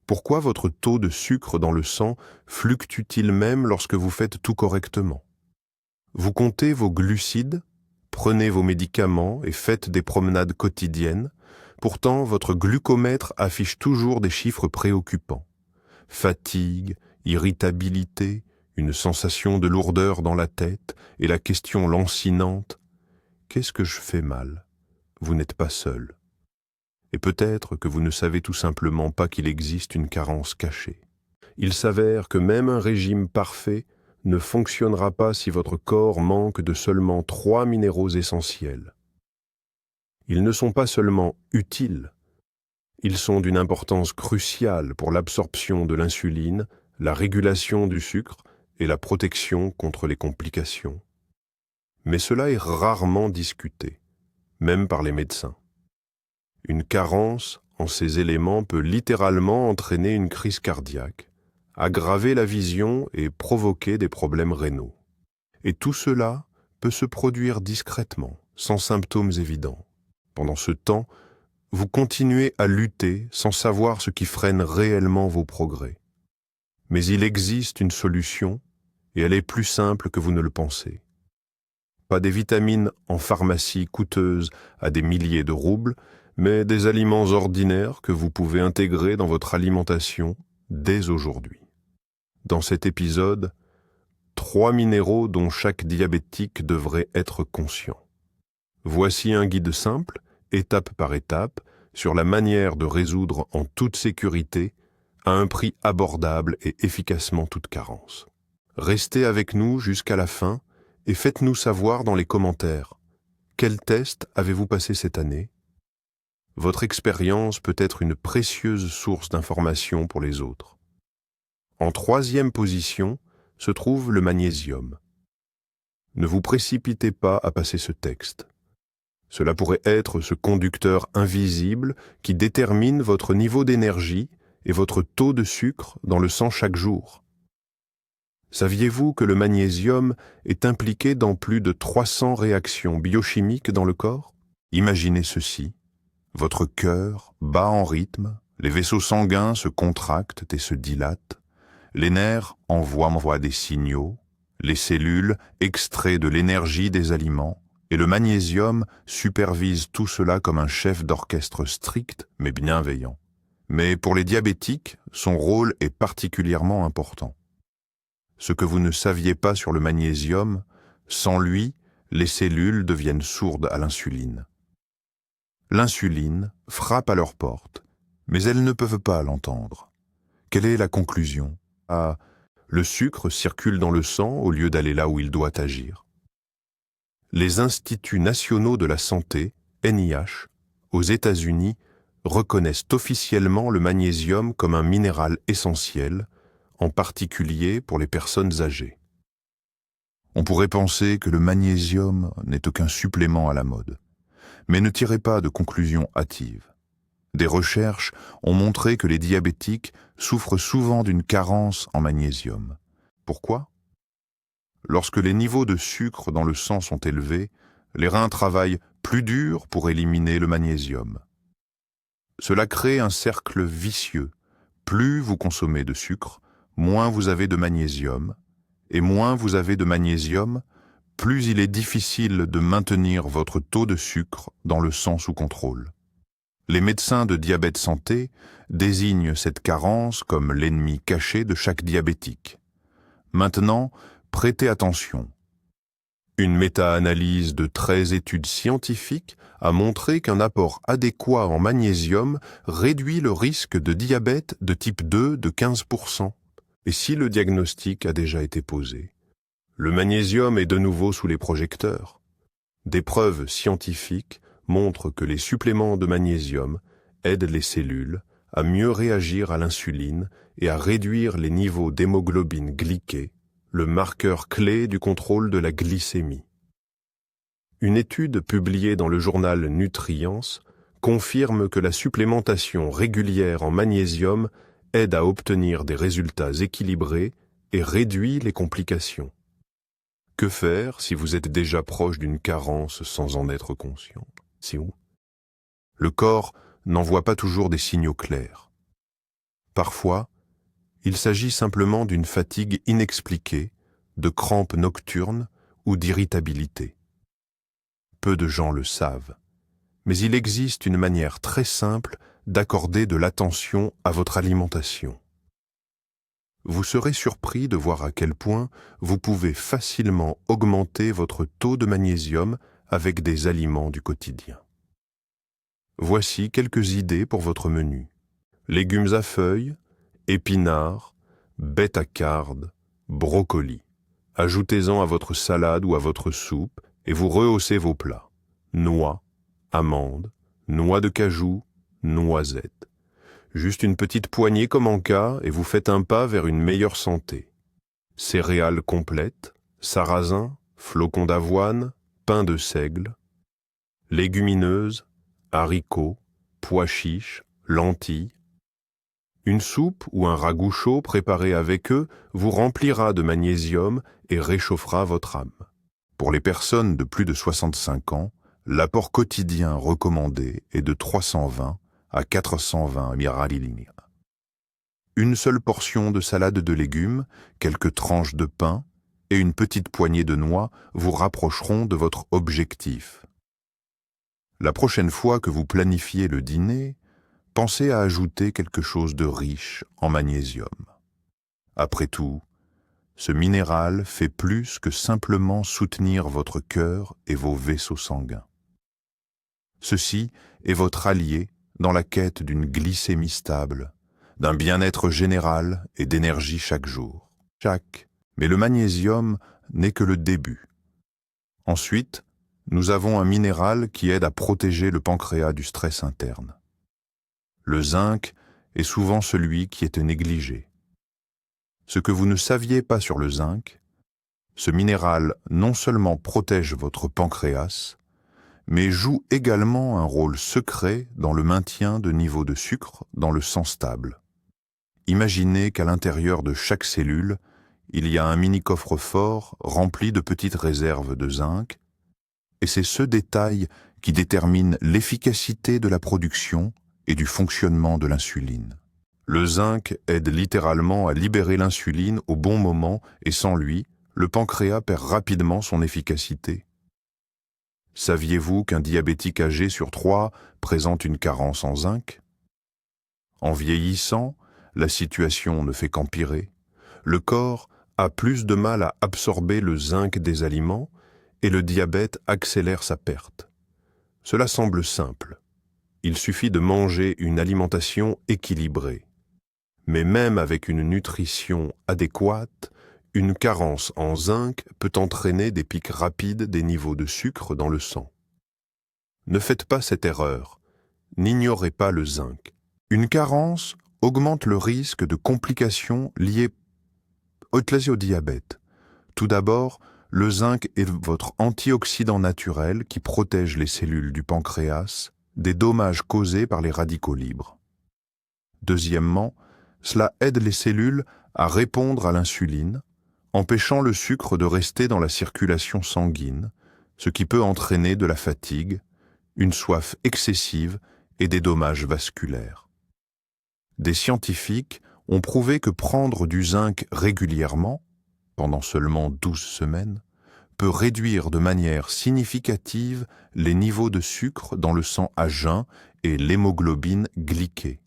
Pourquoi votre taux de sucre dans le sang fluctue-t-il même lorsque vous faites tout correctement? Vous comptez vos glucides, prenez vos médicaments et faites des promenades quotidiennes. Pourtant, votre glucomètre affiche toujours des chiffres préoccupants. Fatigue, irritabilité, une sensation de lourdeur dans la tête et la question lancinante « Qu'est-ce que je fais mal ?» Vous n'êtes pas seul. Et peut-être que vous ne savez tout simplement pas qu'il existe une carence cachée. Il s'avère que même un régime parfait ne fonctionnera pas si votre corps manque de seulement 3 minéraux essentiels. Ils ne sont pas seulement utiles, ils sont d'une importance cruciale pour l'absorption de l'insuline, la régulation du sucre et la protection contre les complications. Mais cela est rarement discuté, même par les médecins. Une carence en ces éléments peut littéralement entraîner une crise cardiaque, aggraver la vision et provoquer des problèmes rénaux. Et tout cela peut se produire discrètement, sans symptômes évidents. Pendant ce temps, vous continuez à lutter sans savoir ce qui freine réellement vos progrès. Mais il existe une solution, et elle est plus simple que vous ne le pensez. Pas des vitamines en pharmacie coûteuses à des milliers de roubles, mais des aliments ordinaires que vous pouvez intégrer dans votre alimentation dès aujourd'hui. Dans cet épisode, 3 minéraux dont chaque diabétique devrait être conscient. Voici un guide simple, étape par étape, sur la manière de résoudre en toute sécurité, à un prix abordable et efficacement toute carence. Restez avec nous jusqu'à la fin et faites-nous savoir dans les commentaires quel test avez-vous passé cette année. Votre expérience peut être une précieuse source d'information pour les autres. En 3e position se trouve le magnésium. Ne vous précipitez pas à passer ce texte. Cela pourrait être ce conducteur invisible qui détermine votre niveau d'énergie et votre taux de sucre dans le sang chaque jour. Saviez-vous que le magnésium est impliqué dans plus de 300 réactions biochimiques dans le corps? Imaginez ceci. Votre cœur bat en rythme, les vaisseaux sanguins se contractent et se dilatent, les nerfs envoient des signaux, les cellules extraient de l'énergie des aliments, et le magnésium supervise tout cela comme un chef d'orchestre strict mais bienveillant. Mais pour les diabétiques, son rôle est particulièrement important. Ce que vous ne saviez pas sur le magnésium, sans lui, les cellules deviennent sourdes à l'insuline. L'insuline frappe à leur porte, mais elles ne peuvent pas l'entendre. Quelle est la conclusion? Le sucre circule dans le sang au lieu d'aller là où il doit agir. Les Instituts nationaux de la santé, NIH, aux États-Unis, reconnaissent officiellement le magnésium comme un minéral essentiel, en particulier pour les personnes âgées. On pourrait penser que le magnésium n'est aucun supplément à la mode, mais ne tirez pas de conclusions hâtives. Des recherches ont montré que les diabétiques souffrent souvent d'une carence en magnésium. Pourquoi? Lorsque les niveaux de sucre dans le sang sont élevés, les reins travaillent plus dur pour éliminer le magnésium. Cela crée un cercle vicieux. Plus vous consommez de sucre, moins vous avez de magnésium, et moins vous avez de magnésium, plus il est difficile de maintenir votre taux de sucre dans le sang sous contrôle. Les médecins de Diabète Santé désignent cette carence comme l'ennemi caché de chaque diabétique. Maintenant, prêtez attention. Une méta-analyse de 13 études scientifiques a montré qu'un apport adéquat en magnésium réduit le risque de diabète de type 2 de 15%. Et si le diagnostic a déjà été posé? Le magnésium est de nouveau sous les projecteurs. Des preuves scientifiques montrent que les suppléments de magnésium aident les cellules à mieux réagir à l'insuline et à réduire les niveaux d'hémoglobine glyquée, le marqueur clé du contrôle de la glycémie. Une étude publiée dans le journal Nutrients confirme que la supplémentation régulière en magnésium aide à obtenir des résultats équilibrés et réduit les complications. Que faire si vous êtes déjà proche d'une carence sans en être conscient? Le corps n'envoie pas toujours des signaux clairs. Parfois, il s'agit simplement d'une fatigue inexpliquée, de crampes nocturnes ou d'irritabilité. Peu de gens le savent, mais il existe une manière très simple d'accorder de l'attention à votre alimentation. Vous serez surpris de voir à quel point vous pouvez facilement augmenter votre taux de magnésium avec des aliments du quotidien. Voici quelques idées pour votre menu. Légumes à feuilles, épinards, bêtes à cardes, brocolis. Ajoutez-en à votre salade ou à votre soupe et vous rehaussez vos plats. Noix, amandes, noix de cajou, noisettes. Juste une petite poignée comme en cas et vous faites un pas vers une meilleure santé. Céréales complètes, sarrasin, flocons d'avoine, pain de seigle. Légumineuses, haricots, pois chiches, lentilles. Une soupe ou un ragoût chaud préparé avec eux vous remplira de magnésium et réchauffera votre âme. Pour les personnes de plus de 65 ans, l'apport quotidien recommandé est de 320 à 420 ml. Une seule portion de salade de légumes, quelques tranches de pain et une petite poignée de noix vous rapprocheront de votre objectif. La prochaine fois que vous planifiez le dîner, pensez à ajouter quelque chose de riche en magnésium. Après tout, ce minéral fait plus que simplement soutenir votre cœur et vos vaisseaux sanguins. Ceci est votre allié dans la quête d'une glycémie stable, d'un bien-être général et d'énergie chaque jour. Mais le magnésium n'est que le début. Ensuite, nous avons un minéral qui aide à protéger le pancréas du stress interne. Le zinc est souvent celui qui est négligé. Ce que vous ne saviez pas sur le zinc, ce minéral non seulement protège votre pancréas, mais joue également un rôle secret dans le maintien de niveaux de sucre dans le sang stable. Imaginez qu'à l'intérieur de chaque cellule, il y a un mini coffre-fort rempli de petites réserves de zinc, et c'est ce détail qui détermine l'efficacité de la production et du fonctionnement de l'insuline. Le zinc aide littéralement à libérer l'insuline au bon moment et sans lui, le pancréas perd rapidement son efficacité. Saviez-vous qu'un diabétique âgé sur 3 présente une carence en zinc? En vieillissant, la situation ne fait qu'empirer. Le corps a plus de mal à absorber le zinc des aliments et le diabète accélère sa perte. Cela semble simple. Il suffit de manger une alimentation équilibrée. Mais même avec une nutrition adéquate, une carence en zinc peut entraîner des pics rapides des niveaux de sucre dans le sang. Ne faites pas cette erreur. N'ignorez pas le zinc. Une carence augmente le risque de complications liées au diabète. Tout d'abord, le zinc est votre antioxydant naturel qui protège les cellules du pancréas des dommages causés par les radicaux libres. Deuxièmement, cela aide les cellules à répondre à l'insuline, empêchant le sucre de rester dans la circulation sanguine, ce qui peut entraîner de la fatigue, une soif excessive et des dommages vasculaires. Des scientifiques ont prouvé que prendre du zinc régulièrement, pendant seulement 12 semaines, peut réduire de manière significative les niveaux de sucre dans le sang à jeun et l'hémoglobine glyquée.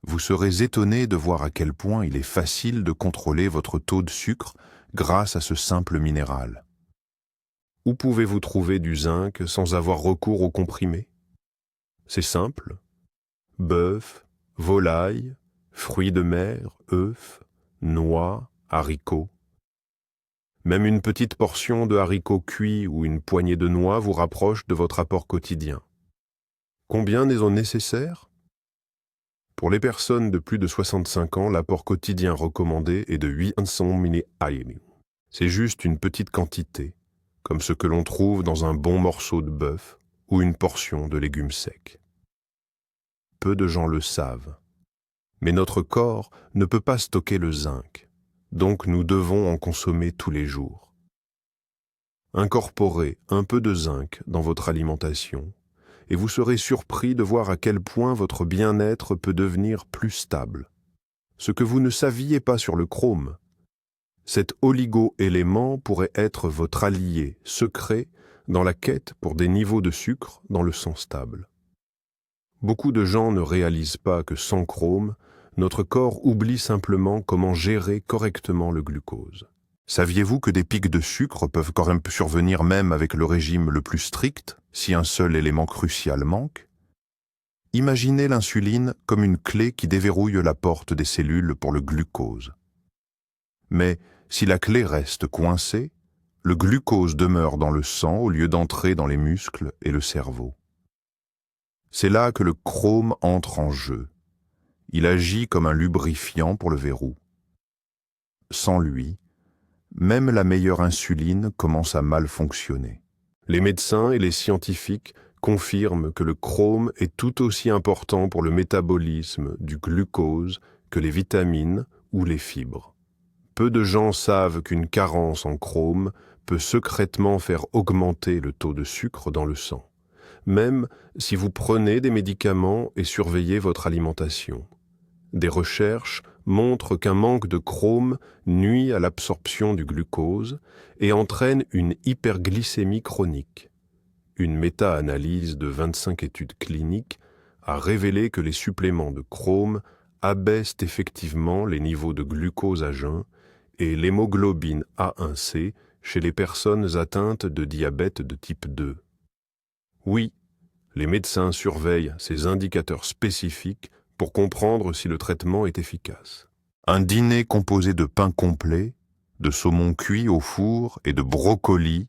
Vous serez étonné de voir à quel point il est facile de contrôler votre taux de sucre grâce à ce simple minéral. Où pouvez-vous trouver du zinc sans avoir recours aux comprimés? C'est simple. Bœuf, volaille, fruits de mer, œufs, noix, haricots. Même une petite portion de haricots cuits ou une poignée de noix vous rapproche de votre apport quotidien. Combien est-il nécessaire? Pour les personnes de plus de 65 ans, l'apport quotidien recommandé est de 800 ml. C'est juste une petite quantité, comme ce que l'on trouve dans un bon morceau de bœuf ou une portion de légumes secs. Peu de gens le savent, mais notre corps ne peut pas stocker le zinc, donc nous devons en consommer tous les jours. Incorporez un peu de zinc dans votre alimentation et vous serez surpris de voir à quel point votre bien-être peut devenir plus stable. Ce que vous ne saviez pas sur le chrome, cet oligo-élément pourrait être votre allié secret dans la quête pour des niveaux de sucre dans le sang stable. Beaucoup de gens ne réalisent pas que sans chrome, notre corps oublie simplement comment gérer correctement le glucose. Saviez-vous que des pics de sucre peuvent quand même survenir même avec le régime le plus strict, si un seul élément crucial manque? Imaginez l'insuline comme une clé qui déverrouille la porte des cellules pour le glucose. Mais si la clé reste coincée, le glucose demeure dans le sang au lieu d'entrer dans les muscles et le cerveau. C'est là que le chrome entre en jeu. Il agit comme un lubrifiant pour le verrou. Sans lui, même la meilleure insuline commence à mal fonctionner. Les médecins et les scientifiques confirment que le chrome est tout aussi important pour le métabolisme du glucose que les vitamines ou les fibres. Peu de gens savent qu'une carence en chrome peut secrètement faire augmenter le taux de sucre dans le sang, même si vous prenez des médicaments et surveillez votre alimentation. Des recherches montrent qu'un manque de chrome nuit à l'absorption du glucose et entraîne une hyperglycémie chronique. Une méta-analyse de 25 études cliniques a révélé que les suppléments de chrome abaissent effectivement les niveaux de glucose à jeun et l'hémoglobine A1C chez les personnes atteintes de diabète de type 2. Oui, les médecins surveillent ces indicateurs spécifiques pour comprendre si le traitement est efficace. Un dîner composé de pain complet, de saumon cuit au four et de brocoli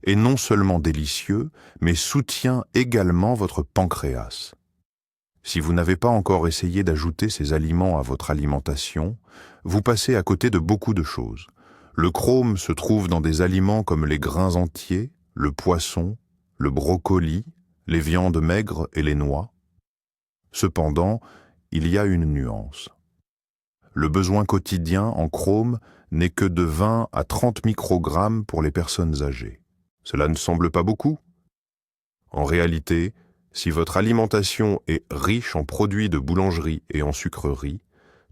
est non seulement délicieux, mais soutient également votre pancréas. Si vous n'avez pas encore essayé d'ajouter ces aliments à votre alimentation, vous passez à côté de beaucoup de choses. Le chrome se trouve dans des aliments comme les grains entiers, le poisson, le brocoli, les viandes maigres et les noix. Cependant, il y a une nuance. Le besoin quotidien en chrome n'est que de 20 à 30 microgrammes pour les personnes âgées. Cela ne semble pas beaucoup. En réalité, si votre alimentation est riche en produits de boulangerie et en sucreries,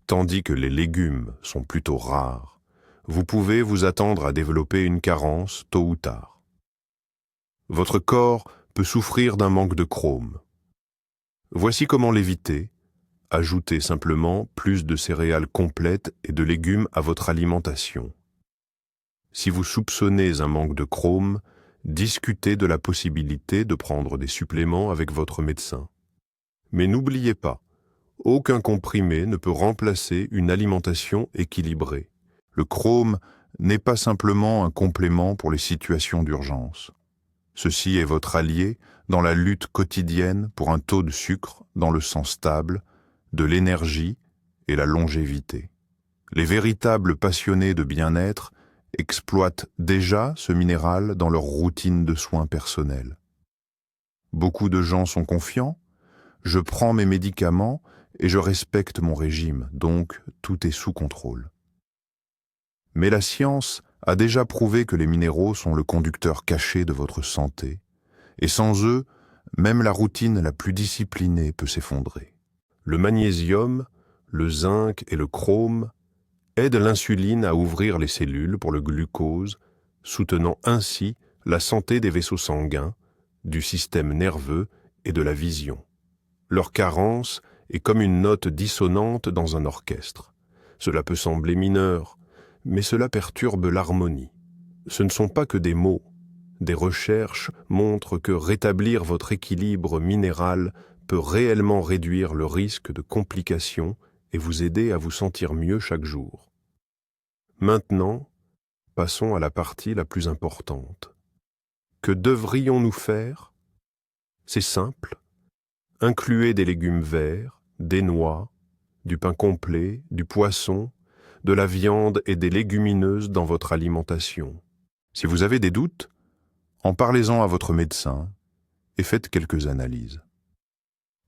tandis que les légumes sont plutôt rares, vous pouvez vous attendre à développer une carence tôt ou tard. Votre corps peut souffrir d'un manque de chrome. Voici comment l'éviter. Ajoutez simplement plus de céréales complètes et de légumes à votre alimentation. Si vous soupçonnez un manque de chrome, discutez de la possibilité de prendre des suppléments avec votre médecin. Mais n'oubliez pas, aucun comprimé ne peut remplacer une alimentation équilibrée. Le chrome n'est pas simplement un complément pour les situations d'urgence. Ceci est votre allié dans la lutte quotidienne pour un taux de sucre dans le sang stable, de l'énergie et la longévité. Les véritables passionnés de bien-être exploitent déjà ce minéral dans leur routine de soins personnels. Beaucoup de gens sont confiants, je prends mes médicaments et je respecte mon régime, donc tout est sous contrôle. Mais la science a déjà prouvé que les minéraux sont le conducteur caché de votre santé, et sans eux, même la routine la plus disciplinée peut s'effondrer. Le magnésium, le zinc et le chrome aident l'insuline à ouvrir les cellules pour le glucose, soutenant ainsi la santé des vaisseaux sanguins, du système nerveux et de la vision. Leur carence est comme une note dissonante dans un orchestre. Cela peut sembler mineur, mais cela perturbe l'harmonie. Ce ne sont pas que des mots. Des recherches montrent que rétablir votre équilibre minéral peut réellement réduire le risque de complications et vous aider à vous sentir mieux chaque jour. Maintenant, passons à la partie la plus importante. Que devrions-nous faire? C'est simple. Incluez des légumes verts, des noix, du pain complet, du poisson, de la viande et des légumineuses dans votre alimentation. Si vous avez des doutes, en parlez-en à votre médecin et faites quelques analyses.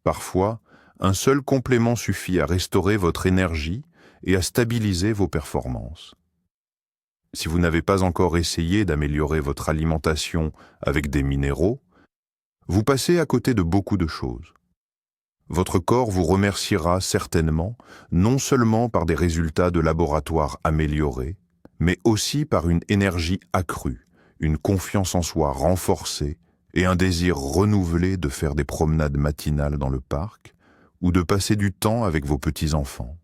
Parfois, un seul complément suffit à restaurer votre énergie et à stabiliser vos performances. Si vous n'avez pas encore essayé d'améliorer votre alimentation avec des minéraux, Vous passez à côté de beaucoup de choses. Votre corps vous remerciera certainement, non seulement par des résultats de laboratoire améliorés, mais aussi par une énergie accrue, une confiance en soi renforcée et un désir renouvelé de faire des promenades matinales dans le parc ou de passer du temps avec vos petits-enfants.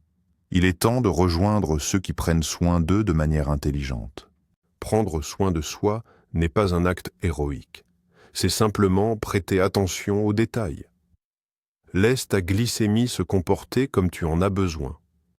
Il est temps de rejoindre ceux qui prennent soin d'eux de manière intelligente. Prendre soin de soi n'est pas un acte héroïque. C'est simplement prêter attention aux détails. Laisse ta glycémie se comporter comme tu en as besoin.